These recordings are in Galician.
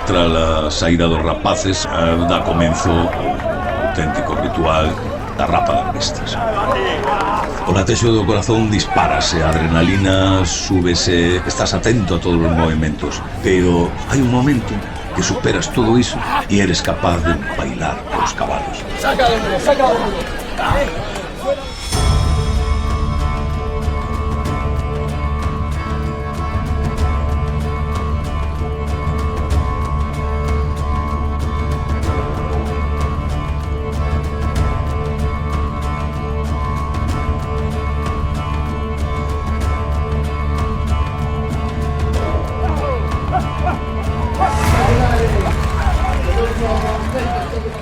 Tras a saída dos rapaces, dá comenzo o auténtico ritual da rapa das bestas. O latexo do corazón dispárase, a adrenalina súbese, estás atento a todos os movimentos, pero hai un momento que superas todo iso e eres capaz de bailar os cabalos. Saca o número.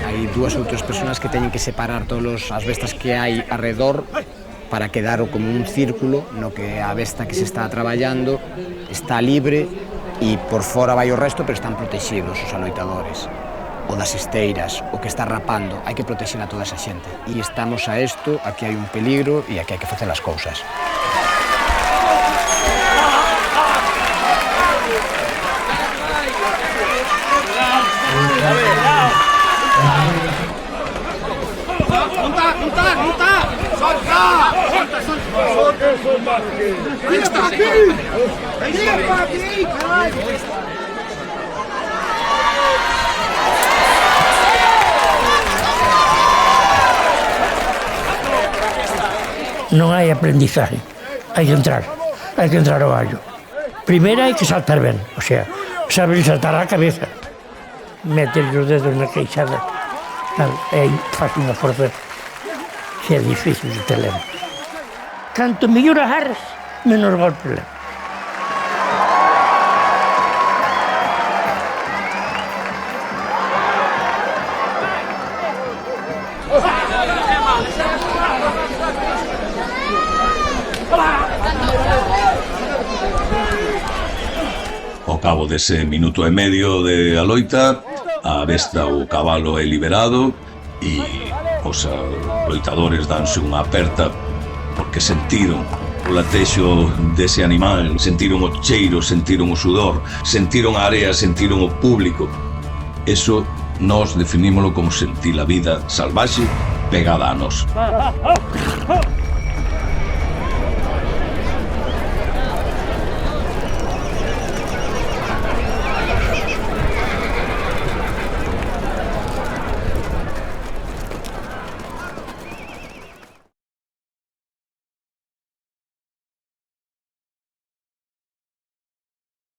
Hai dúas ou tres persoas que teñen que separar todas as bestas que hai arredor para quedar como un círculo no que a besta que se está traballando está libre e por fora vai o resto, pero están protegidos os aloitadores. O das esteiras, o que está rapando, hai que protexer a toda esa xente. E estamos a isto, aquí hai un peligro e aquí hai que facer as cousas. ¡Monta! ¡Solta! ¡Mira para aquí! ¡Mira para aquí, caray! Non hai aprendizaje, hai que entrar ao gallo. Primeiro hai que saltar ben, o sea, saber saltar a cabeza, meter os dedos na queixada, e aí faz unha forza que é difícil de te levar. Canto mellor agarres, menos golpe leva. Ao cabo dese minuto e medio de aloita, a besta ou o cabalo é liberado e os loitadores danse unha aperta porque sentiron o latexo dese animal, sentiron o cheiro, sentiron o sudor, sentiron a area, sentiron o público. Eso nós definímolo como sentir a vida salvaxe pegada a nós.